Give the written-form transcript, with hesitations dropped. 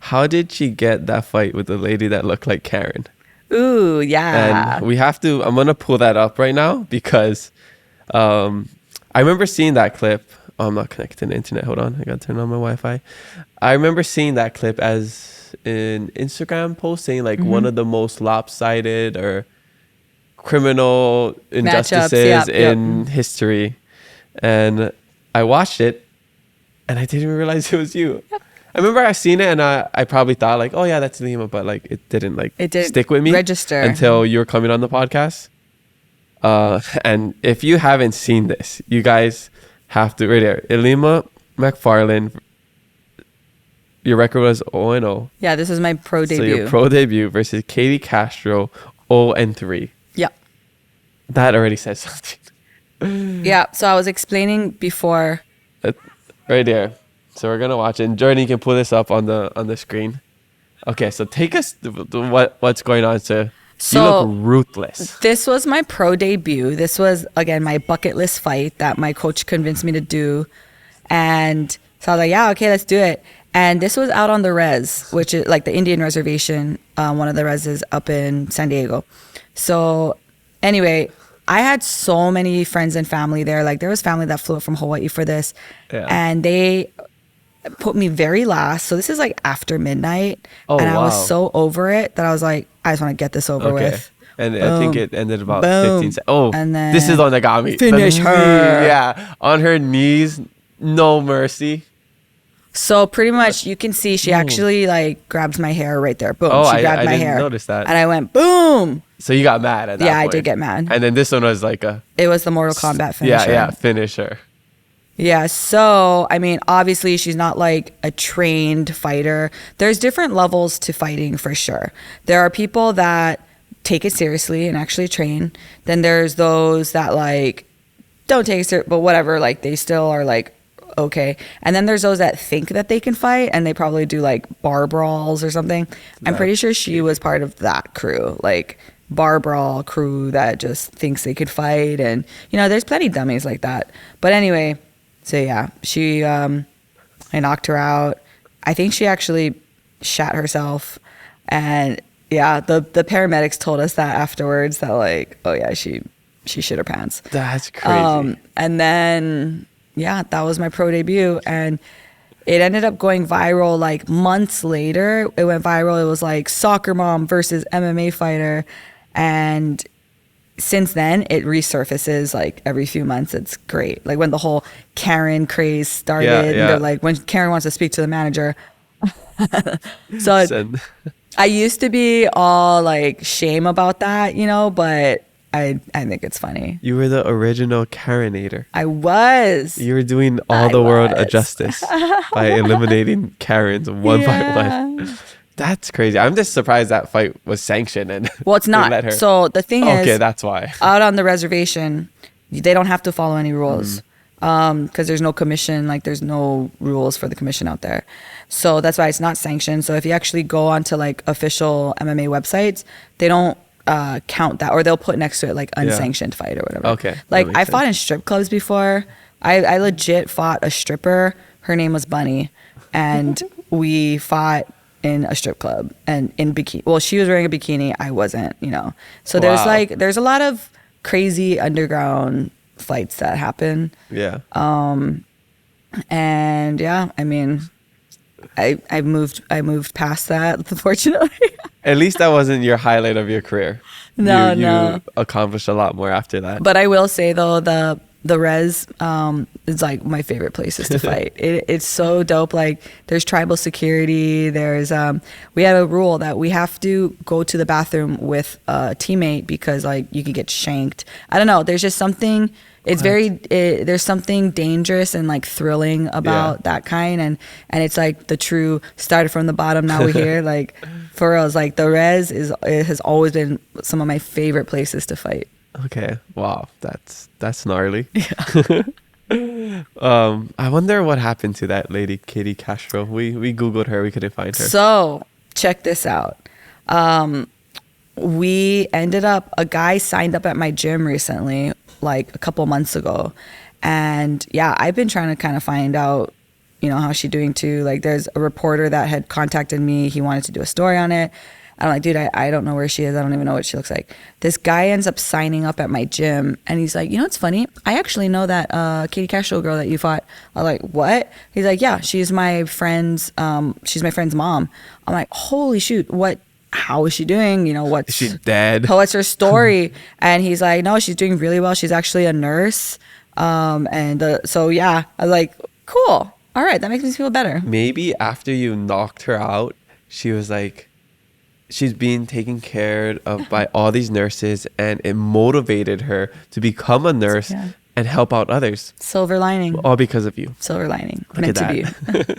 how did she get that fight with the lady that looked like Karen? Ooh, yeah. And I'm going to pull that up right now because I remember seeing that clip. Oh, I'm not connected to the internet. Hold on. I got to turn on my Wi-Fi. I remember seeing that clip as an Instagram post saying like one of the most lopsided or criminal injustices in history. And I watched it and I didn't even realize it was you. Yep. I remember I seen it and I probably thought like, oh yeah, that's Ilima, but like it didn't stick with me register until you were coming on the podcast. And if you haven't seen this, you guys have to right there. Ilima Macfarlane. Your record was 0-0. Yeah, this is my pro debut. So your pro debut versus Katie Castro 0-3. Yeah. That already says something. Yeah. So I was explaining before. Right there. So we're gonna watch it. And Jordan, you can pull this up on the screen. Okay, so take us to what's going on. So you look ruthless. This was my pro debut. This was again my bucket list fight that my coach convinced me to do, and so I was like, yeah, okay, let's do it. And this was out on the res, which is like the Indian reservation, one of the reses up in San Diego. So anyway, I had so many friends and family there. Like there was family that flew up from Hawaii for this, and they put me very last. So this is like after midnight, and I was so over it that I was like, I just want to get this over with. And boom. I think it ended about 15 seconds. Oh, and then this is the one that got me. Finish her. Yeah, on her knees, no mercy. So pretty much you can see she actually like grabs my hair right there. Boom. She grabbed my hair. I didn't notice that. And I went boom. So you got mad at that point. I did get mad. And then this one was like it was the Mortal Kombat finisher. Yeah, finisher. Yeah, so, I mean, obviously she's not like a trained fighter. There's different levels to fighting for sure. There are people that take it seriously and actually train. Then there's those that like don't take it seriously, but whatever, like they still are like, okay. And then there's those that think that they can fight and they probably do like bar brawls or something. I'm pretty sure she was part of that crew, like bar brawl crew that just thinks they could fight. And, you know, there's plenty of dummies like that. But anyway... So yeah, I knocked her out. I think she actually shat herself, and yeah, the paramedics told us that afterwards that like, oh yeah, she shit her pants. That's crazy. And then yeah, that was my pro debut, and it ended up going viral like months later. It went viral. It was like Soccer Mom versus MMA fighter, and since then it resurfaces like every few months. It's great. Like when the whole Karen craze started, and they're like, when Karen wants to speak to the manager. So I used to be all like shame about that, you know, but I think it's funny. You were the original Karenator. I was. You were doing all the world a justice by eliminating Karens one by one. That's crazy. I'm just surprised that fight was sanctioned. And well, it's not. So the thing is, okay, that's why. Out on the reservation, they don't have to follow any rules because there's no commission. Like there's no rules for the commission out there. So that's why it's not sanctioned. So if you actually go onto like official MMA websites, they don't count that, or they'll put next to it like unsanctioned fight or whatever. Okay. Like I fought in strip clubs before. I legit fought a stripper. Her name was Bunny, and we fought in a strip club and in bikini. Well, she was wearing a bikini. I wasn't, you know. So there's a lot of crazy underground fights that happen. Yeah. And yeah, I mean, I moved past that, unfortunately. At least that wasn't your highlight of your career. No. You accomplished a lot more after that. But I will say though, the res is like my favorite places to fight. It's so dope. Like there's tribal security. There's we have a rule that we have to go to the bathroom with a teammate because like you could get shanked. I don't know. There's just something. It's there's something dangerous and like thrilling about that kind, and it's like the true started from the bottom. Now we're here. Like for real, it's like the res has always been some of my favorite places to fight. Okay. Wow. That's gnarly. Yeah. I wonder what happened to that lady, Katie Castro. We Googled her. We couldn't find her. So check this out. We ended up, a guy signed up at my gym recently, like a couple months ago. And yeah, I've been trying to kind of find out, how's she doing too? Like, there's a reporter that had contacted me. He wanted to do a story on it. I'm like, dude, I don't know where she is. I don't even know what she looks like. This guy ends up signing up at my gym, and he's like, it's funny. I actually know that Katie Castro girl that you fought. I'm like, what? He's like, yeah, she's my friend's mom. I'm like, holy shoot, what? How is she doing? What's Is she dead? What's her story? And he's like, no, she's doing really well. She's actually a nurse. So yeah, I was like, cool. All right, that makes me feel better. Maybe after you knocked her out, she was like, she's being taken care of by all these nurses, and it motivated her to become a nurse and help out others. Silver lining. All because of you. Silver lining. Look Meant at to that. be.